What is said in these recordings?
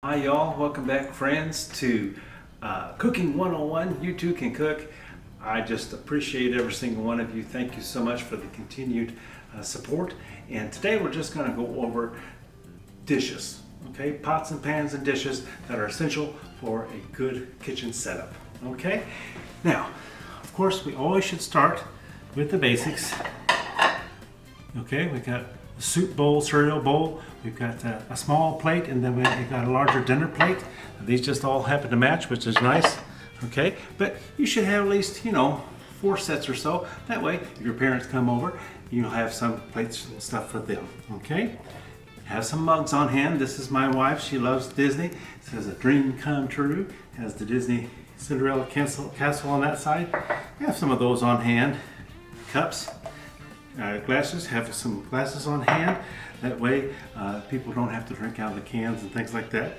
Hi y'all, welcome back friends to Cooking 101, You Too Can Cook. I just appreciate every single one of you. Thank you so much for the continued support. And today we're just going to go over dishes, okay? Pots and pans and dishes that are essential for a good kitchen setup, okay? Now, of course, we always should start with the basics. Okay, we got a soup bowl, cereal bowl. We've got a small plate, and then we've got a larger dinner plate. These just all happen to match, which is nice. Okay, but you should have at least, 4 sets or so. That way, if your parents come over, you'll have some plates and stuff for them. Okay, have some mugs on hand. This is my wife. She loves Disney. It says a dream come true. Has the Disney Cinderella castle on that side. Have some of those on hand. Cups. Glasses, have some glasses on hand. That way people don't have to drink out of the cans and things like that.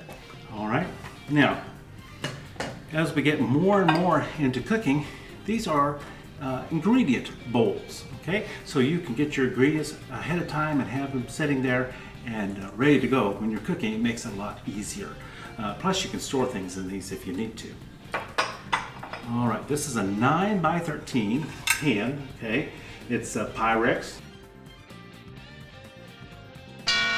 All right, now as we get more and more into cooking, these are ingredient bowls. Okay, so you can get your ingredients ahead of time and have them sitting there and ready to go when you're cooking. It makes it a lot easier. Plus you can store things in these if you need to. All right, this is a 9 by 13 pan. Okay, it's a Pyrex,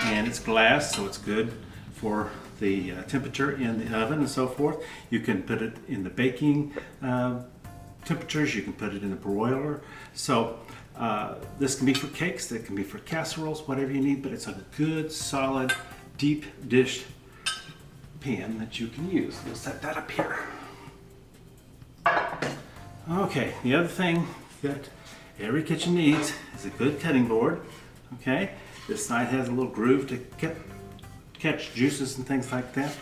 and it's glass, so it's good for the temperature in the oven and so forth. You can put it in the baking temperatures, you can put it in the broiler. So this can be for cakes, that can be for casseroles, whatever you need, but it's a good, solid, deep dish pan that you can use. We'll set that up here. Okay, the other thing that every kitchen needs is a good cutting board. Okay, this side has a little groove to catch juices and things like that.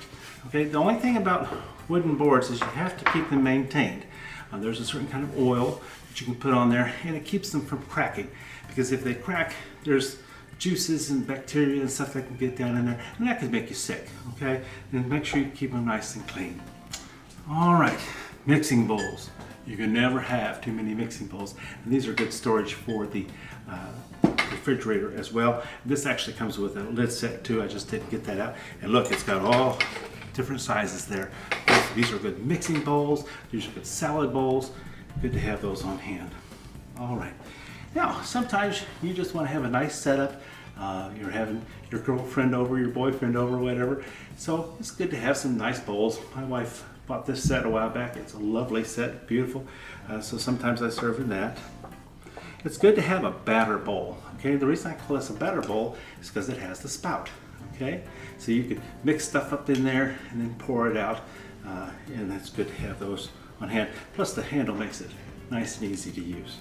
Okay, the only thing about wooden boards is you have to keep them maintained. There's a certain kind of oil that you can put on there, and it keeps them from cracking, because if they crack, there's juices and bacteria and stuff that can get down in there, and that can make you sick. Okay, and make sure you keep them nice and clean. All right, mixing bowls. You can never have too many mixing bowls, and these are good storage for the refrigerator as well. This actually comes with a lid set too. I just didn't get that out, and look, it's got all different sizes there. These are good mixing bowls. These are good salad bowls. Good to have those on hand. All right, now sometimes you just want to have a nice setup. You're having your girlfriend over, your boyfriend over, whatever, so it's good to have some nice bowls. My wife bought this set a while back. It's a lovely set, beautiful. So sometimes I serve in that. It's good to have a batter bowl. Okay, the reason I call this a batter bowl is because it has the spout. Okay, so you can mix stuff up in there and then pour it out, and that's good to have those on hand. Plus the handle makes it nice and easy to use.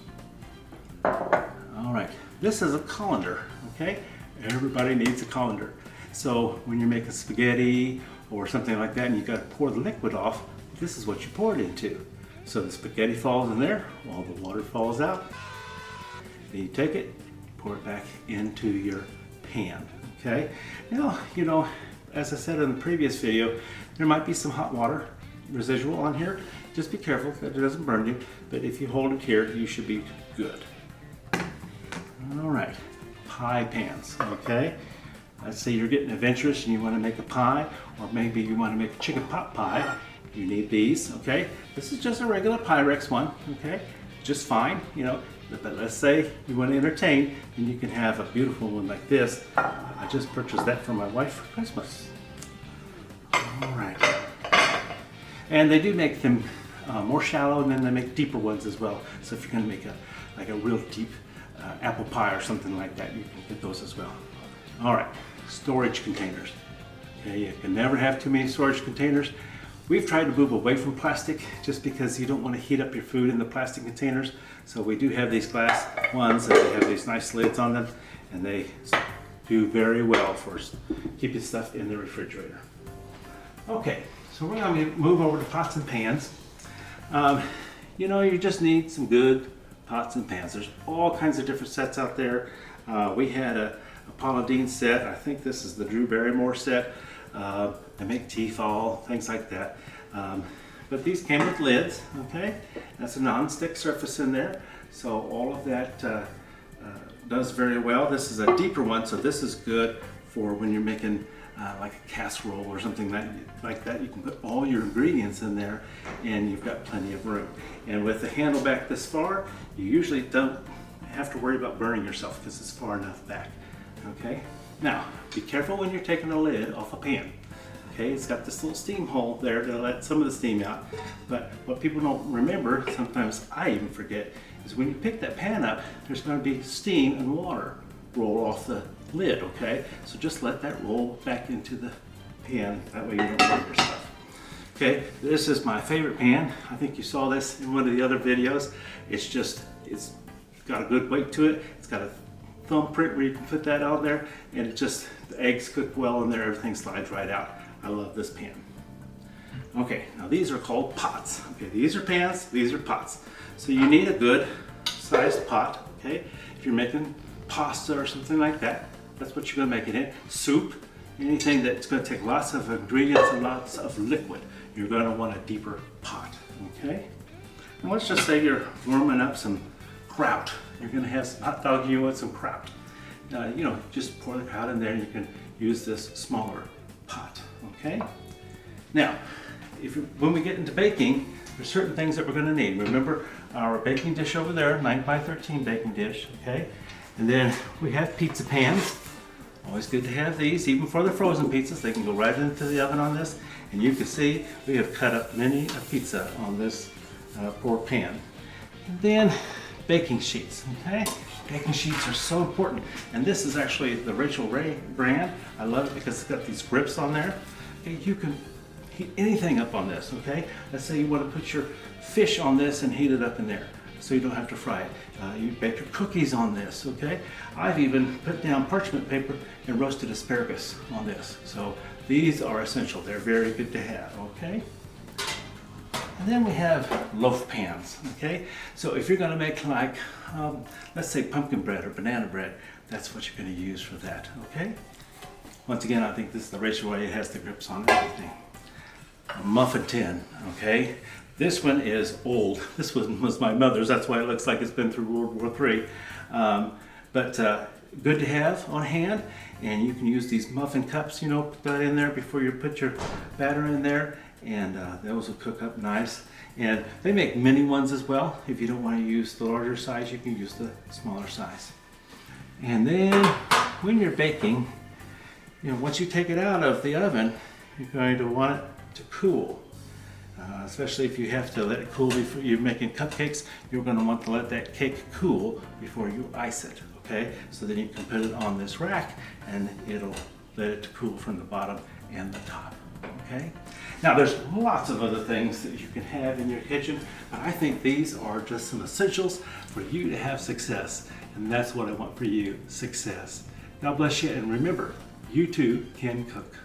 All right, this is a colander. Okay, everybody needs a colander. So when you're making spaghetti or something like that and you got to pour the liquid off, this is what you pour it into. So the spaghetti falls in there, all the water falls out. Then you take it, pour it back into your pan. Okay, now, as I said in the previous video, there might be some hot water residual on here. Just be careful that it doesn't burn you, but if you hold it here, you should be good. All right, pie pans. Okay, let's say you're getting adventurous and you want to make a pie, or maybe you want to make a chicken pot pie. You need these. Okay, this is just a regular Pyrex one. Okay, just fine. But let's say you want to entertain, and you can have a beautiful one like this. I just purchased that for my wife for Christmas. All right, and they do make them more shallow, and then they make deeper ones as well. So if you're going to make a real deep apple pie or something like that, you can get those as well. All right, storage containers. Okay, you can never have too many storage containers. We've tried to move away from plastic just because you don't want to heat up your food in the plastic containers. So we do have these glass ones, and they have these nice lids on them, and they do very well for keeping stuff in the refrigerator. Okay, so we're going to move over to pots and pans. You just need some good pots and pans. There's all kinds of different sets out there. We had a Paula Deen set. I think this is the Drew Barrymore set. They make Tefal, things like that. But these came with lids. Okay, that's a non-stick surface in there, so all of that does very well. This is a deeper one, so this is good for when you're making like a casserole or something like that. You can put all your ingredients in there and you've got plenty of room. And with the handle back this far, you usually don't have to worry about burning yourself because it's far enough back. Okay, now be careful when you're taking the lid off a pan. Okay, it's got this little steam hole there to let some of the steam out. But what people don't remember, sometimes I even forget, is when you pick that pan up, there's going to be steam and water roll off the lid, okay? So just let that roll back into the pan, that way you don't burn your stuff. Okay, this is my favorite pan. I think you saw this in one of the other videos. It's got a good weight to it. It's got a thumbprint where you can put that out there, and the eggs cook well in there, everything slides right out. I love this pan. Okay, now these are called pots. Okay, these are pans, these are pots. So you need a good sized pot, okay? If you're making pasta or something like that, that's what you're gonna make it in. Soup, anything that's gonna take lots of ingredients and lots of liquid, you're gonna want a deeper pot, okay? And let's just say you're warming up some kraut. You're gonna have some hot dog, you want some kraut. Just pour the kraut in there and you can use this smaller pot, okay? Now, when we get into baking, there's certain things that we're gonna need. Remember our baking dish over there, 9x13 baking dish, okay? And then we have pizza pans. Always good to have these, even for the frozen pizzas. They can go right into the oven on this. And you can see we have cut up many a pizza on this poor pan. And then baking sheets, okay? Baking sheets are so important. And this is actually the Rachael Ray brand. I love it because it's got these grips on there. Okay, you can heat anything up on this, okay? Let's say you want to put your fish on this and heat it up in there so you don't have to fry it. You bake your cookies on this, okay? I've even put down parchment paper and roasted asparagus on this. So these are essential. They're very good to have, okay? And then we have loaf pans, okay? So if you're gonna make like, let's say pumpkin bread or banana bread, that's what you're gonna use for that, okay? Once again, I think this is the Rachael Ray. It has the grips on everything. A muffin tin, okay? This one is old. This one was my mother's. That's why it looks like it's been through World War III. But good to have on hand. And you can use these muffin cups, put that in there before you put your batter in there. And those will cook up nice. And they make mini ones as well. If you don't want to use the larger size, you can use the smaller size. And then when you're baking, once you take it out of the oven, you're going to want it to cool. Especially if you have to let it cool before you're making cupcakes, you're going to want to let that cake cool before you ice it, okay? So then you can put it on this rack and it'll let it cool from the bottom and the top, okay? Now there's lots of other things that you can have in your kitchen, but I think these are just some essentials for you to have success. And that's what I want for you, success. God bless you, and remember, you too can cook.